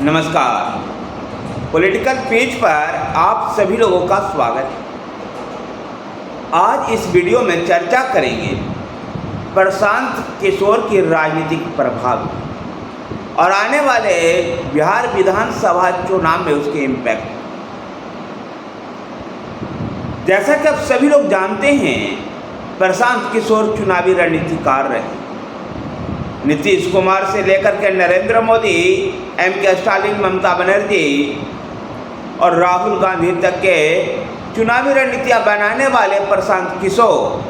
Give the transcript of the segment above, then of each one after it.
नमस्कार। Political page पर आप सभी लोगों का स्वागत है। आज इस वीडियो में चर्चा करेंगे प्रशांत किशोर की राजनीतिक प्रभाव और आने वाले बिहार विधानसभा चुनाव में उसके इम्पैक्ट। जैसा कि आप सभी लोग जानते हैं, प्रशांत किशोर चुनावी रणनीतिकार रहे। नीतीश कुमार से लेकर के नरेंद्र मोदी, M.K. स्टालिन, ममता बनर्जी और राहुल गांधी तक के चुनावी रणनीतियां बनाने वाले प्रशांत किशोर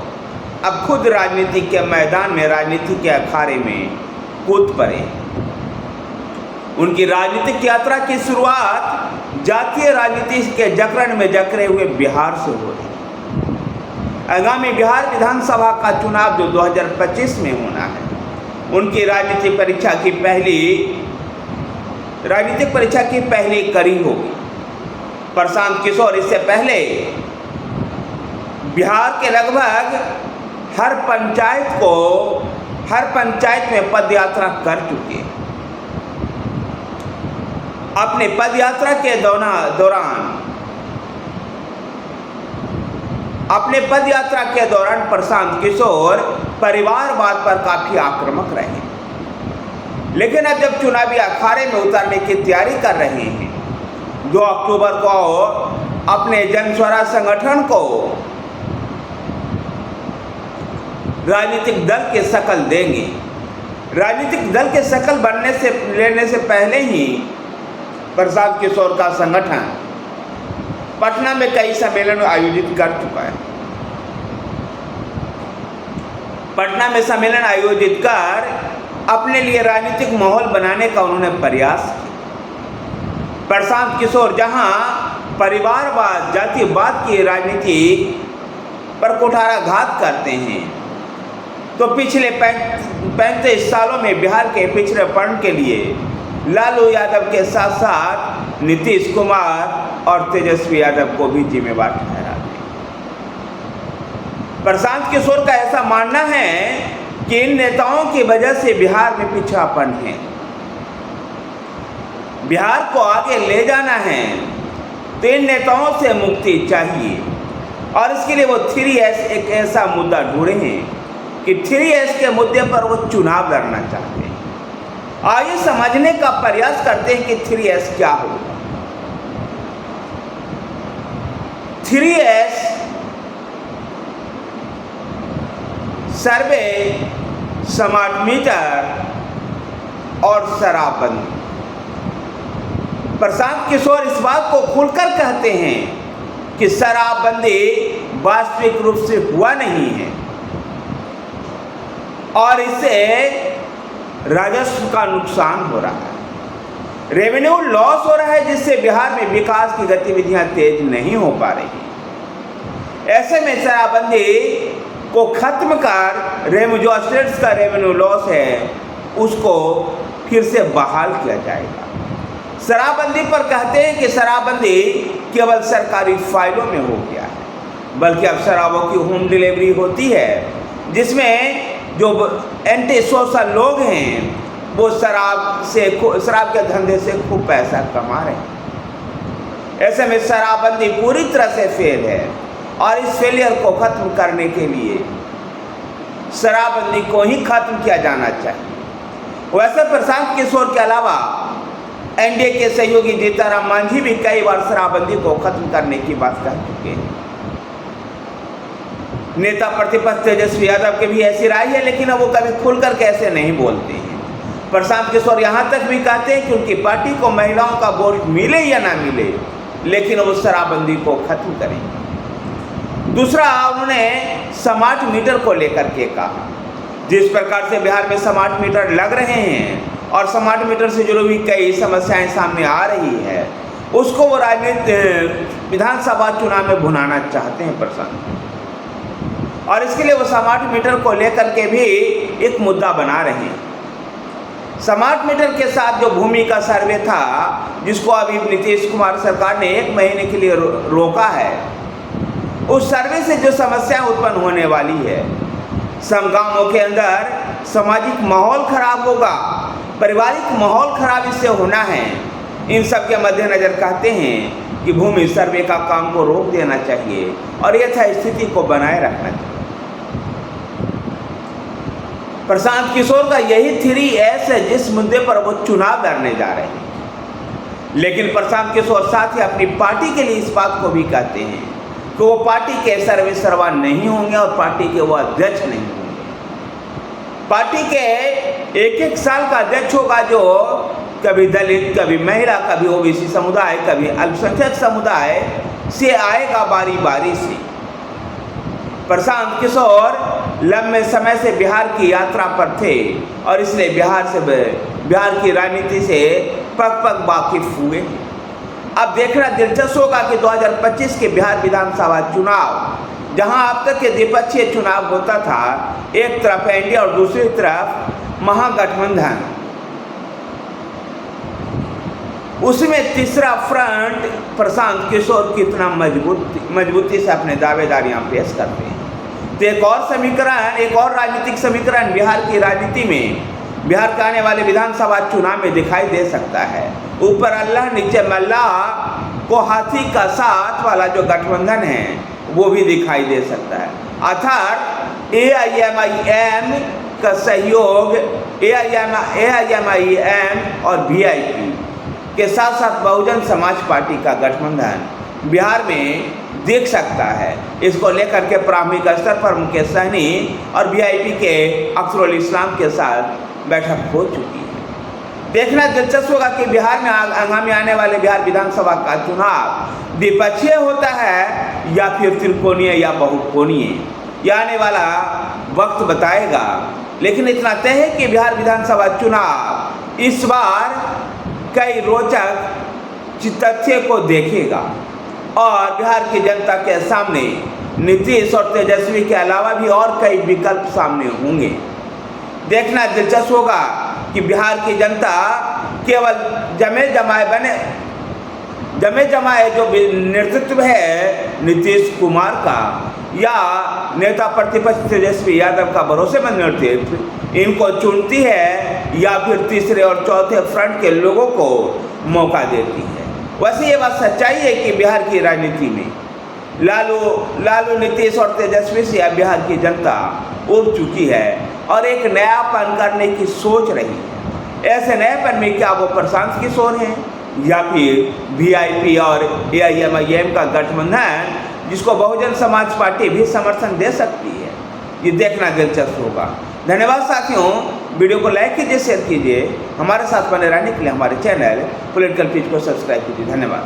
अब खुद राजनीति के मैदान में, राजनीति के अखाड़े में कूद पड़े। उनकी राजनीतिक यात्रा की शुरुआत जातीय राजनीति के जकड़न में जकड़े हुए बिहार से हो रही। आगामी बिहार विधानसभा का चुनाव जो 2025 में होना है, उनकी राजनीतिक परीक्षा की पहली कड़ी होगी। प्रशांत किशोर इससे पहले बिहार के लगभग हर पंचायत में पदयात्रा कर चुके हैं। अपने पदयात्रा के दौरान प्रशांत किशोर परिवारवाद पर काफी आक्रामक रहे, लेकिन अब जब चुनावी अखाड़े में उतरने की तैयारी कर रहे हैं, 2 अक्टूबर को अपने जन स्वराज संगठन को राजनीतिक दल के शक्ल देंगे। राजनीतिक दल के शक्ल लेने से पहले ही प्रशांत किशोर का संगठन पटना में कई सम्मेलन आयोजित कर चुका है। पटना में सम्मेलन आयोजित कर अपने लिए राजनीतिक माहौल बनाने का उन्होंने प्रयास किया। प्रशांत किशोर जहां परिवारवाद, जातिवाद की राजनीति पर कुठाराघात करते हैं, तो पिछले 35 सालों में बिहार के पिछड़ेपन के लिए लालू यादव के साथ साथ नीतीश कुमार और तेजस्वी यादव को भी जिम्मेवार ठहराते हैं। प्रशांत किशोर का ऐसा मानना है कि इन नेताओं की वजह से बिहार में पिछड़ापन है। बिहार को आगे ले जाना है तो इन नेताओं से मुक्ति चाहिए, और इसके लिए वो 3S एक ऐसा मुद्दा ढूंढे हैं कि 3S के मुद्दे पर वो चुनाव लड़ना चाहते हैं। आइए समझने का प्रयास करते हैं कि 3S क्या होगा। 3S सर्वे, स्मार्ट मीटर और शराबबंदी। प्रशांत किशोर इस बात को खुलकर कहते हैं कि शराबबंदी वास्तविक रूप से हुआ नहीं है और इससे राजस्व का नुकसान हो रहा है, रेवेन्यू लॉस हो रहा है, जिससे बिहार में विकास की गतिविधियां तेज नहीं हो पा रही। ऐसे में शराबबंदी को खत्म कर जो स्टेट्स का रेवेन्यू लॉस है उसको फिर से बहाल किया जाएगा। शराबबंदी पर कहते हैं कि शराबबंदी केवल सरकारी फाइलों में हो गया है, बल्कि अब शराबों की होम डिलीवरी होती है, जिसमें जो एंटी सोशल लोग हैं वो शराब के धंधे से खूब पैसा कमा रहे हैं। ऐसे में शराबबंदी पूरी तरह से फेल है और इस फेलियर को खत्म करने के लिए शराबबंदी को ही खत्म किया जाना चाहिए। वैसे प्रशांत किशोर के अलावा NDA के सहयोगी जीतनराम मांझी भी कई बार शराबबंदी को खत्म करने की बात कह चुके हैं। नेता प्रतिपक्ष तेजस्वी यादव की भी ऐसी राय है, लेकिन अब वो कभी खुलकर कैसे नहीं बोलते हैं। प्रशांत किशोर यहाँ तक भी कहते हैं कि उनकी पार्टी को महिलाओं का वोट मिले या ना मिले, लेकिन वो शराबबंदी को खत्म करेंगे। दूसरा, उन्होंने स्मार्ट मीटर को लेकर के कहा। जिस प्रकार से बिहार में स्मार्ट मीटर लग रहे हैं और स्मार्ट मीटर से जुड़ी हुई कई समस्याएं सामने आ रही है, उसको वो विधानसभा चुनाव में भुनाना चाहते हैं प्रशांत, और इसके लिए वो स्मार्ट मीटर को लेकर के भी एक मुद्दा बना रहे हैं। स्मार्ट मीटर के साथ जो भूमि का सर्वे था, जिसको अभी नीतीश कुमार सरकार ने 1 महीने के लिए रोका है, उस सर्वे से जो समस्या उत्पन्न होने वाली है, गाँवों के अंदर सामाजिक माहौल खराब होगा, पारिवारिक माहौल खराब इससे होना है, इन सब के मद्देनजर कहते हैं कि भूमि सर्वे का काम को रोक देना चाहिए और यथास्थिति को बनाए रखना चाहिए। प्रशांत किशोर का यही 3S है जिस मुद्दे पर वो चुनाव लड़ने जा रहे हैं। लेकिन प्रशांत किशोर साथ ही अपनी पार्टी के लिए इस बात को भी कहते हैं कि वो पार्टी के सर्वे सर्वा नहीं होंगे और पार्टी के वो अध्यक्ष नहीं होंगे। पार्टी के एक साल का अध्यक्ष होगा जो कभी दलित, कभी महिला, कभी ओबीसी समुदाय, कभी अल्पसंख्यक समुदाय से आएगा बारी बारी से। प्रशांत किशोर लंबे समय से बिहार की यात्रा पर थे और इसलिए बिहार की राजनीति से पग पग वाकिफ हुए। अब देखना दिलचस्प होगा कि 2025 के बिहार विधानसभा चुनाव, जहां अब तक के द्विपक्षीय चुनाव होता था, एक तरफ एनडीए और दूसरी तरफ महागठबंधन, उसमें तीसरा फ्रंट प्रशांत किशोर कितना मजबूती से अपने दावेदारियां पेश करते हैं। तो एक और राजनीतिक समीकरण बिहार की राजनीति में, बिहार के आने वाले विधानसभा चुनाव में दिखाई दे सकता है। ऊपर अल्लाह नीचे मल्लाह को हाथी का साथ वाला जो गठबंधन है वो भी दिखाई दे सकता है। अर्थात AIMIM का सहयोग, AIMIM और VIP के साथ साथ बहुजन समाज पार्टी का गठबंधन बिहार में देख सकता है। इसको लेकर के प्राथमिक स्तर पर मुकेश सहनी और VIP के अख्तरुल इस्लाम के साथ बैठक हो चुकी है। देखना दिलचस्प होगा कि बिहार में आगामी आने वाले बिहार विधानसभा का चुनाव द्विपक्षीय होता है या फिर त्रिकोणीय या बहुकोणीय, यह आने वाला वक्त बताएगा। लेकिन इतना तय है कि बिहार विधानसभा चुनाव इस बार कई रोचक तथ्य को देखेगा और बिहार की जनता के सामने नीतीश और तेजस्वी के अलावा भी और कई विकल्प सामने होंगे। देखना दिलचस्प होगा कि बिहार की जनता केवल जमे जमाए जो नेतृत्व है नीतीश कुमार का या नेता प्रतिपक्ष तेजस्वी यादव का भरोसेमंद नेतृत्व, इनको चुनती है या फिर तीसरे और चौथे फ्रंट के लोगों को मौका देती है। वैसे ये बात सच्चाई है कि बिहार की राजनीति में लालू नीतीश और तेजस्वी से बिहार की जनता उब चुकी है और एक नयापन करने की सोच रही है। ऐसे नयापन में क्या वो प्रशांत किशोर हैं या फिर VIP और AIMIM का गठबंधन जिसको बहुजन समाज पार्टी भी समर्थन दे सकती है, ये देखना दिलचस्प होगा। धन्यवाद साथियों, वीडियो को लाइक कीजिए, शेयर कीजिए, हमारे साथ बने रहने के लिए हमारे चैनल पॉलिटिकल पिच को सब्सक्राइब कीजिए। धन्यवाद।